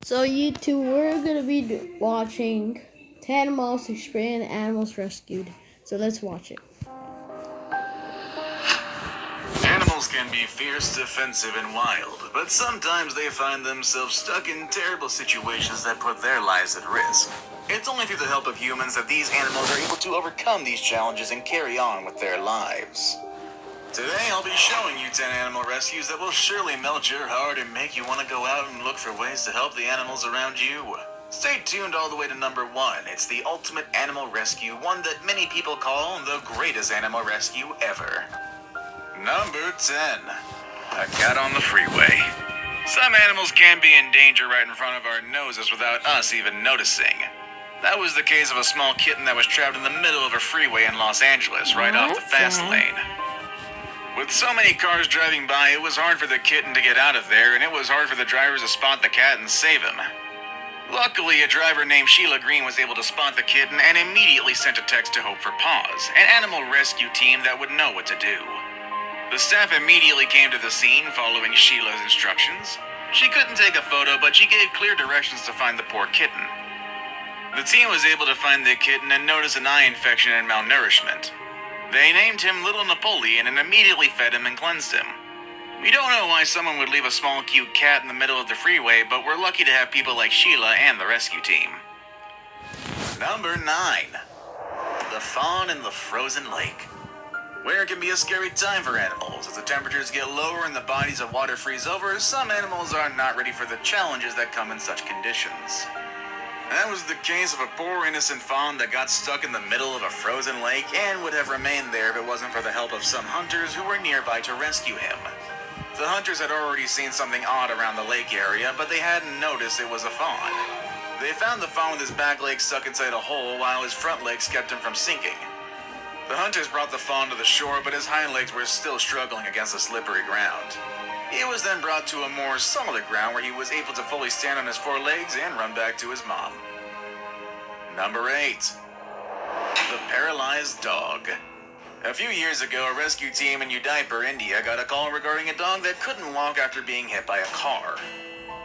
So YouTube, we're gonna be watching 10 most extreme animals rescued. So let's watch it. Animals can be fierce, defensive, and wild, but sometimes they find themselves stuck in terrible situations that put their lives at risk. It's only through the help of humans that these animals are able to overcome these challenges and carry on with their lives. Today I'll be showing you 10 animal rescues that will surely melt your heart and make you want to go out and look for ways to help the animals around you. Stay tuned all the way to number 1. It's the ultimate animal rescue, one that many people call the greatest animal rescue ever. Number 10. A cat on the freeway. Some animals can be in danger right in front of our noses without us even noticing. That was the case of a small kitten that was trapped in the middle of a freeway in Los Angeles, right off the fast lane. With so many cars driving by, it was hard for the kitten to get out of there, and it was hard for the drivers to spot the cat and save him. Luckily, a driver named Sheila Green was able to spot the kitten and immediately sent a text to Hope for Paws, an animal rescue team that would know what to do. The staff immediately came to the scene following Sheila's instructions. She couldn't take a photo, but she gave clear directions to find the poor kitten. The team was able to find the kitten and notice an eye infection and malnourishment. They named him Little Napoleon and immediately fed him and cleansed him. We don't know why someone would leave a small cute cat in the middle of the freeway, but we're lucky to have people like Sheila and the rescue team. Number 9. The fawn in the frozen lake. Winter can be a scary time for animals. As the temperatures get lower and the bodies of water freeze over, some animals are not ready for the challenges that come in such conditions. That was the case of a poor innocent fawn that got stuck in the middle of a frozen lake and would have remained there if it wasn't for the help of some hunters who were nearby to rescue him. The hunters had already seen something odd around the lake area, but they hadn't noticed it was a fawn. They found the fawn with his back legs stuck inside a hole while his front legs kept him from sinking. The hunters brought the fawn to the shore, but his hind legs were still struggling against the slippery ground. He was then brought to a more solid ground where he was able to fully stand on his four legs and run back to his mom. Number 8. The paralyzed dog. A few years ago, a rescue team in Udaipur, India got a call regarding a dog that couldn't walk after being hit by a car.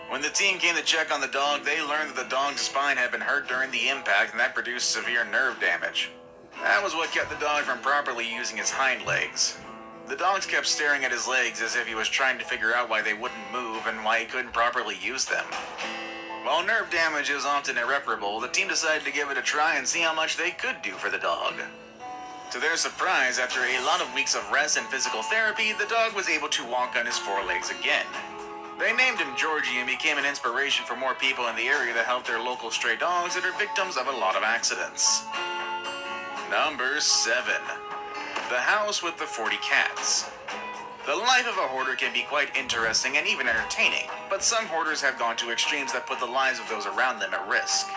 When the team came to check on the dog, they learned that the dog's spine had been hurt during the impact and that produced severe nerve damage. That was what kept the dog from properly using his hind legs. The dogs kept staring at his legs as if he was trying to figure out why they wouldn't move and why he couldn't properly use them. While nerve damage is often irreparable, the team decided to give it a try and see how much they could do for the dog. To their surprise, after a lot of weeks of rest and physical therapy, the dog was able to walk on his four legs again. They named him Georgie and became an inspiration for more people in the area to help their local stray dogs that are victims of a lot of accidents. Number 7. The house with the 40 cats. The life of a hoarder can be quite interesting and even entertaining, but some hoarders have gone to extremes that put the lives of those around them at risk.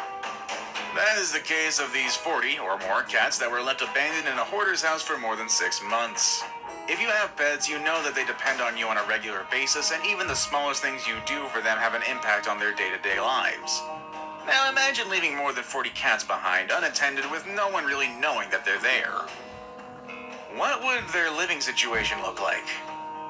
That is the case of these 40 or more cats that were left abandoned in a hoarder's house for more than 6 months. If you have pets, you know that they depend on you on a regular basis, and even the smallest things you do for them have an impact on their day-to-day lives. Now imagine leaving more than 40 cats behind, unattended, with no one really knowing that they're there. What would their living situation look like?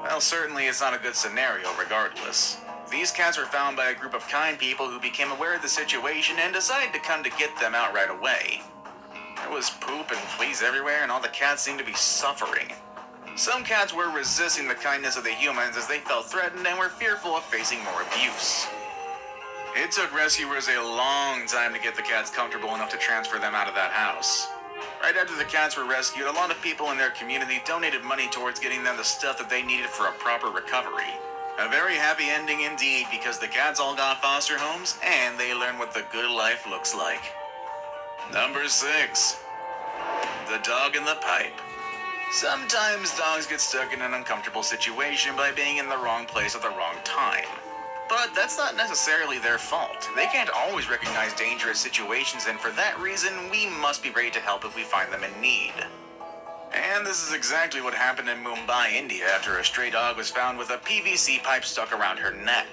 Well, certainly it's not a good scenario regardless. These cats were found by a group of kind people who became aware of the situation and decided to come to get them out right away. There was poop and fleas everywhere, and all the cats seemed to be suffering. Some cats were resisting the kindness of the humans as they felt threatened and were fearful of facing more abuse. It took rescuers a long time to get the cats comfortable enough to transfer them out of that house. Right after the cats were rescued, a lot of people in their community donated money towards getting them the stuff that they needed for a proper recovery. A very happy ending indeed, because the cats all got foster homes and they learned what the good life looks like. Number 6. The dog in the pipe. Sometimes dogs get stuck in an uncomfortable situation by being in the wrong place at the wrong time. But that's not necessarily their fault. They can't always recognize dangerous situations, and for that reason, we must be ready to help if we find them in need. And this is exactly what happened in Mumbai, India, after a stray dog was found with a PVC pipe stuck around her neck.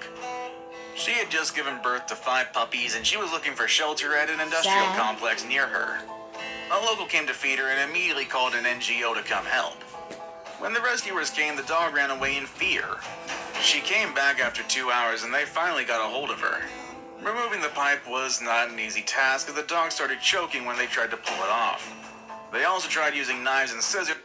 She had just given birth to 5 puppies, and she was looking for shelter at an industrial complex near her. A local came to feed her and immediately called an NGO to come help. When the rescuers came, the dog ran away in fear. She came back after 2 hours and they finally got a hold of her. the pipe was not an easy task, as the dog started choking when they tried to pull it off. They also tried using knives and scissors.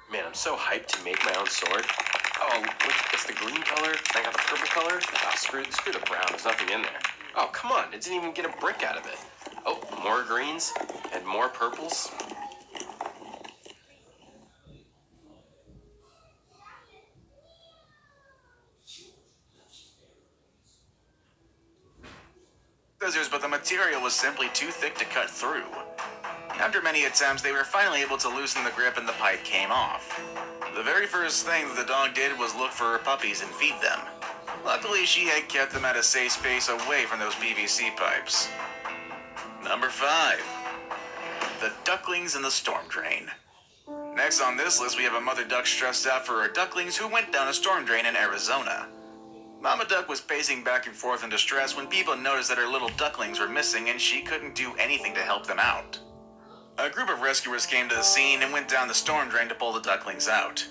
Man, I'm so hyped to make my own sword. Oh, look, it's the green color. I got the purple color. Oh, screw the brown. There's nothing in there. Oh, come on. It didn't even get a brick out of it. Oh, more greens and more purples. Scissors, but the material was simply too thick to cut through. After many attempts, they were finally able to loosen the grip and the pipe came off. The very first thing that the dog did was look for her puppies and feed them. Luckily, she had kept them at a safe space away from those PVC pipes. Number 5. The ducklings in the storm drain. Next on this list, we have a mother duck stressed out for her ducklings who went down a storm drain in Arizona. Mama Duck was pacing back and forth in distress when people noticed that her little ducklings were missing and she couldn't do anything to help them out. A group of rescuers came to the scene and went down the storm drain to pull the ducklings out.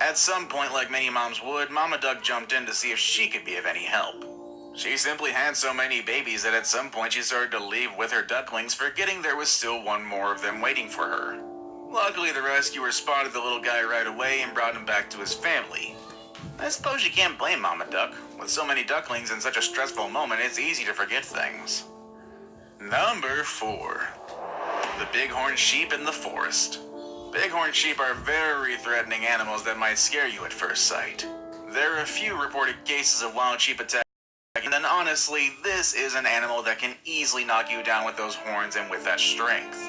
At some point, like many moms would, Mama Duck jumped in to see if she could be of any help. She simply had so many babies that at some point she started to leave with her ducklings, forgetting there was still one more of them waiting for her. Luckily, the rescuers spotted the little guy right away and brought him back to his family. I suppose you can't blame Mama Duck. With so many ducklings in such a stressful moment, it's easy to forget things. Number 4. The bighorn sheep in the forest. Bighorn sheep are very threatening animals that might scare you at first sight. There are a few reported cases of wild sheep attacking, and honestly, this is an animal that can easily knock you down with those horns and with that strength.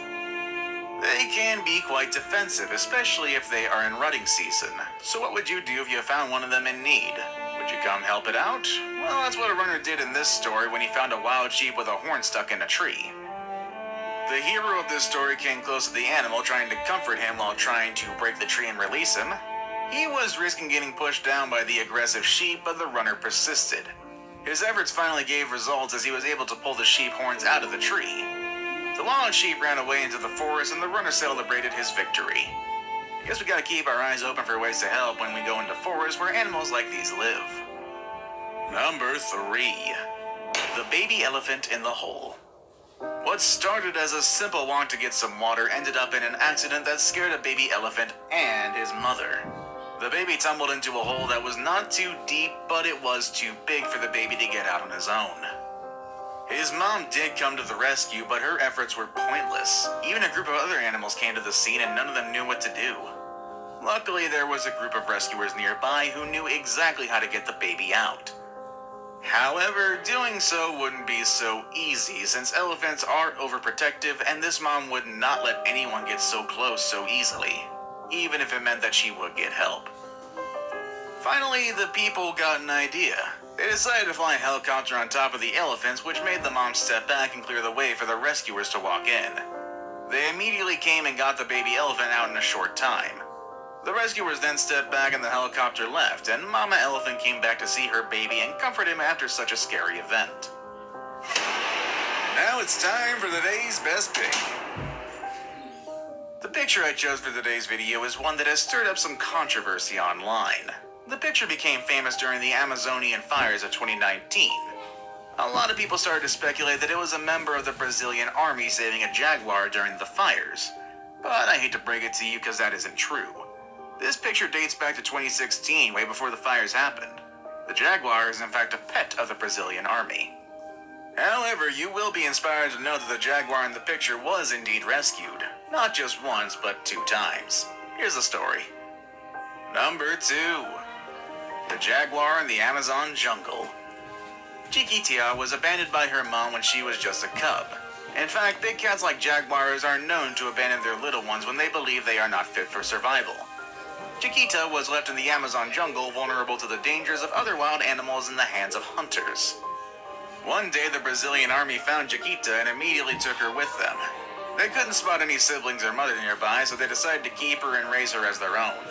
They can be quite defensive, especially if they are in rutting season. So what would you do if you found one of them in need? Would you come help it out? Well, that's what a runner did in this story when he found a wild sheep with a horn stuck in a tree. The hero of this story came close to the animal, trying to comfort him while trying to break the tree and release him. He was risking getting pushed down by the aggressive sheep, but the runner persisted. His efforts finally gave results as he was able to pull the sheep horns out of the tree. The wild sheep ran away into the forest and the runner celebrated his victory. Guess we gotta keep our eyes open for ways to help when we go into forests where animals like these live. Number 3. The baby elephant in the hole. What started as a simple walk to get some water ended up in an accident that scared a baby elephant and his mother. The baby tumbled into a hole that was not too deep, but it was too big for the baby to get out on his own. His mom did come to the rescue, but her efforts were pointless. Even a group of other animals came to the scene and none of them knew what to do. Luckily, there was a group of rescuers nearby who knew exactly how to get the baby out. However, doing so wouldn't be so easy since elephants are overprotective and this mom would not let anyone get so close so easily, even if it meant that she would get help. Finally, the people got an idea. They decided to fly a helicopter on top of the elephants, which made the mom step back and clear the way for the rescuers to walk in. They immediately came and got the baby elephant out in a short time. The rescuers then stepped back and the helicopter left, and Mama Elephant came back to see her baby and comfort him after such a scary event. Now it's time for today's best pick. The picture I chose for today's video is one that has stirred up some controversy online. The picture became famous during the Amazonian fires of 2019. A lot of people started to speculate that it was a member of the Brazilian army saving a jaguar during the fires. But I hate to break it to you because that isn't true. This picture dates back to 2016, way before the fires happened. The jaguar is in fact a pet of the Brazilian army. However, you will be inspired to know that the jaguar in the picture was indeed rescued. Not just once, but 2 times. Here's the story. Number 2. The jaguar in the Amazon jungle. Chiquita was abandoned by her mom when she was just a cub. In fact, big cats like jaguars are known to abandon their little ones when they believe they are not fit for survival. Chiquita was left in the Amazon jungle vulnerable to the dangers of other wild animals in the hands of hunters. One day, the Brazilian army found Chiquita and immediately took her with them. They couldn't spot any siblings or mother nearby, so they decided to keep her and raise her as their own.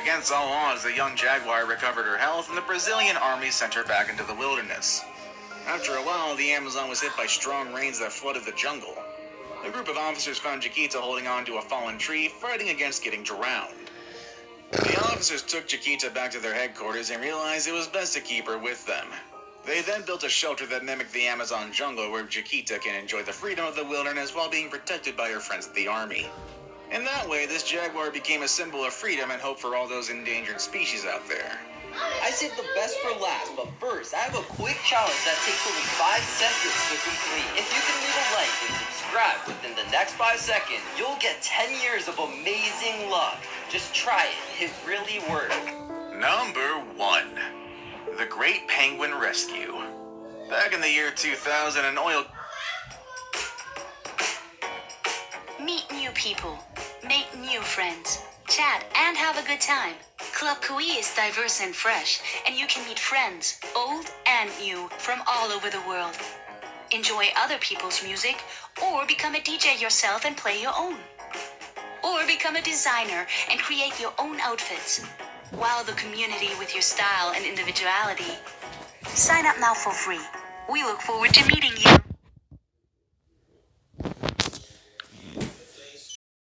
Against all odds, the young jaguar recovered her health, and the Brazilian army sent her back into the wilderness. After a while, the Amazon was hit by strong rains that flooded the jungle. A group of officers found Chiquita holding on to a fallen tree, fighting against getting drowned. The officers took Chiquita back to their headquarters and realized it was best to keep her with them. They then built a shelter that mimicked the Amazon jungle where Chiquita can enjoy the freedom of the wilderness while being protected by her friends at the army. In that way, this jaguar became a symbol of freedom and hope for all those endangered species out there. I saved the best for last, but first, I have a quick challenge that takes only 5 seconds to complete. If you can leave a like and subscribe within the next 5 seconds, you'll get 10 years of amazing luck. Just try it. It really works. Number 1. The Great Penguin Rescue. Back in the year 2000, an oil... Meet new people, make new friends, chat and have a good time. Club Kui is diverse and fresh, and you can meet friends, old and new, from all over the world. Enjoy other people's music, or become a DJ yourself and play your own. Or become a designer and create your own outfits. Wow the community with your style and individuality. Sign up now for free. We look forward to meeting you.